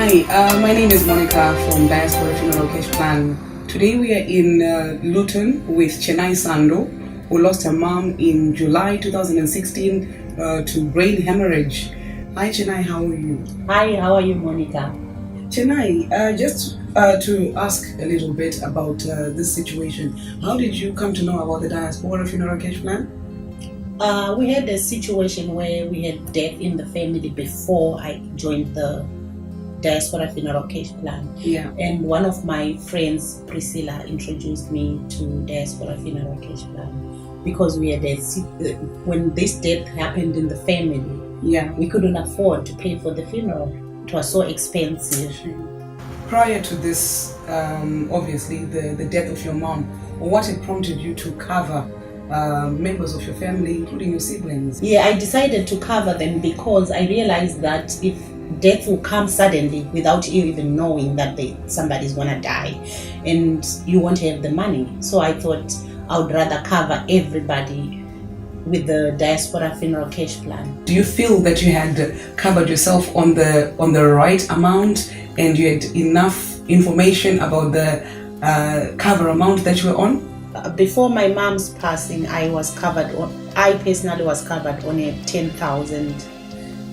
Hi, my name is Monica from Diaspora Funeral Cash Plan. Today we are in Luton with Chenai Sando, who lost her mom in July 2016 to brain hemorrhage. Hi Chenai, how are you? Hi, how are you, Monica? Chenai, just to ask a little bit about this situation, how did you come to know about the Diaspora Funeral Cash Plan? We had a situation where we had death in the family before I joined the Diaspora Funeral Cash Plan. Yeah. And one of my friends, Priscilla, introduced me to Diaspora Funeral Cash Plan because we had when this death happened in the family, Yeah. we couldn't afford to pay for the funeral. It was so expensive. Prior to this, obviously, the death of your mom, what had prompted you to cover members of your family, including your siblings? Yeah, I decided to cover them because I realized that if death will come suddenly without you even knowing that somebody's gonna die, and you won't have the money. So I thought I would rather cover everybody with the Diaspora Funeral Cash Plan. Do you feel that you had covered yourself on the right amount and you had enough information about the cover amount that you were on? Before my mom's passing, I personally was covered on a 10,000,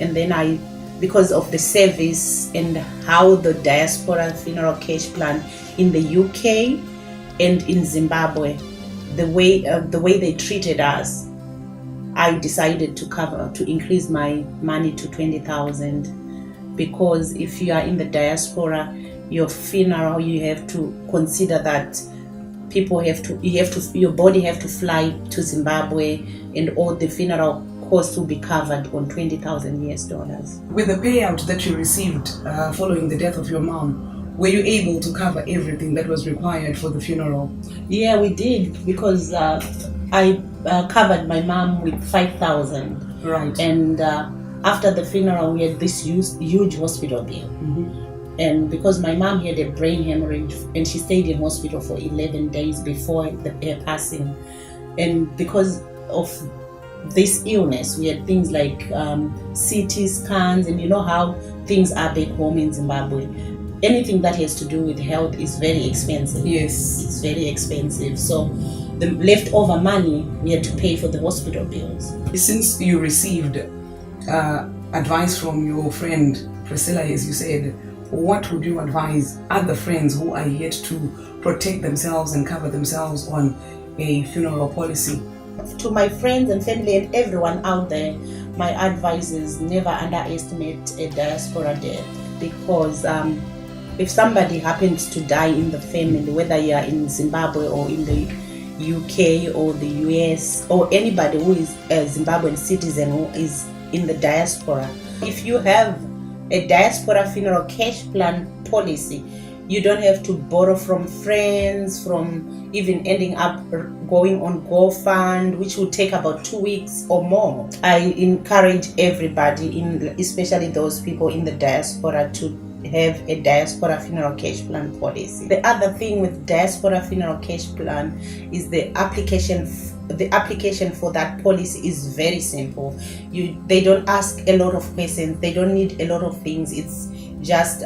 and then because of the service and how the Diaspora Funeral Cash Plan in the UK and in Zimbabwe, the way they treated us, I decided to increase my money to 20,000, because if you are in the diaspora, your funeral, you have to consider that your body have to fly to Zimbabwe, and all the funeral costs will be covered on $20,000. With the payout that you received following the death of your mom, were you able to cover everything that was required for the funeral? Yeah, we did, because I covered my mom with 5,000. Right. And after the funeral, we had this huge hospital bill. Mm-hmm. And because my mom had a brain hemorrhage and she stayed in hospital for 11 days before her passing, and because of this illness, we had things like CT scans, and you know how things are back home in Zimbabwe. Anything that has to do with health is very expensive. Yes. It's very expensive. So the leftover money, we had to pay for the hospital bills. Since you received advice from your friend Priscilla, as you said, what would you advise other friends who are yet to protect themselves and cover themselves on a funeral policy? To my friends and family and everyone out there, my advice is never underestimate a diaspora death, because if somebody happens to die in the family, whether you are in Zimbabwe or in the UK or the US, or anybody who is a Zimbabwean citizen who is in the diaspora, if you have a Diaspora Funeral Cash Plan policy, you don't have to borrow from friends, from even ending up going on GoFund, which will take about 2 weeks or more. I encourage everybody, especially those people in the diaspora, to have a Diaspora Funeral Cash Plan policy. The other thing with Diaspora Funeral Cash Plan is the application for that policy is very simple. They don't ask a lot of questions. They don't need a lot of things. It's just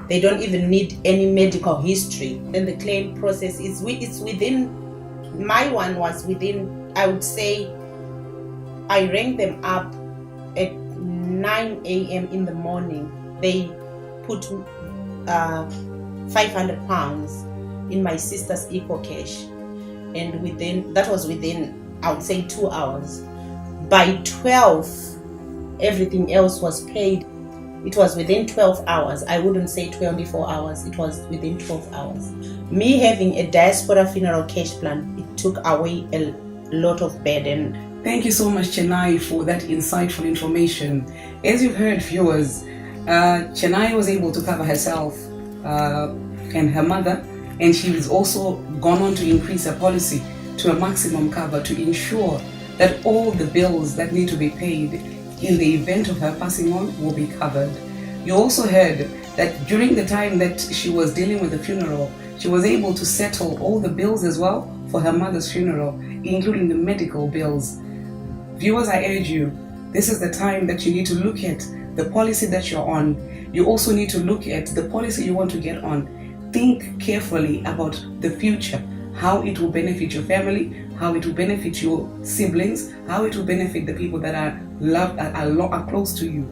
they don't even need any medical history. And the claim process it's within. My one was within. I would say I rang them up at 9 a.m. in the morning. They put 500 pounds in my sister's EcoCash. And that was within, I would say, 2 hours. By 12, everything else was paid. It was within 12 hours. I wouldn't say 24 hours. It was within 12 hours. Me having a Diaspora Funeral Cash Plan, it took away a lot of burden. Thank you so much, Chenai, for that insightful information. As you've heard, viewers, Chenai was able to cover herself and her mother, and she has also gone on to increase her policy to a maximum cover to ensure that all the bills that need to be paid in the event of her passing on will be covered. You also heard that during the time that she was dealing with the funeral, she was able to settle all the bills as well for her mother's funeral, including the medical bills. Viewers, I urge you, this is the time that you need to look at the policy that you're on you also need to look at the policy you want to get on. Think carefully about the future, how it will benefit your family, how it will benefit your siblings, how it will benefit the people that are loved, are close to you.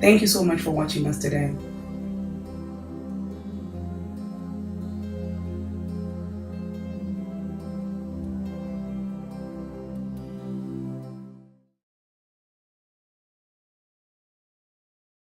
Thank you so much for watching us today.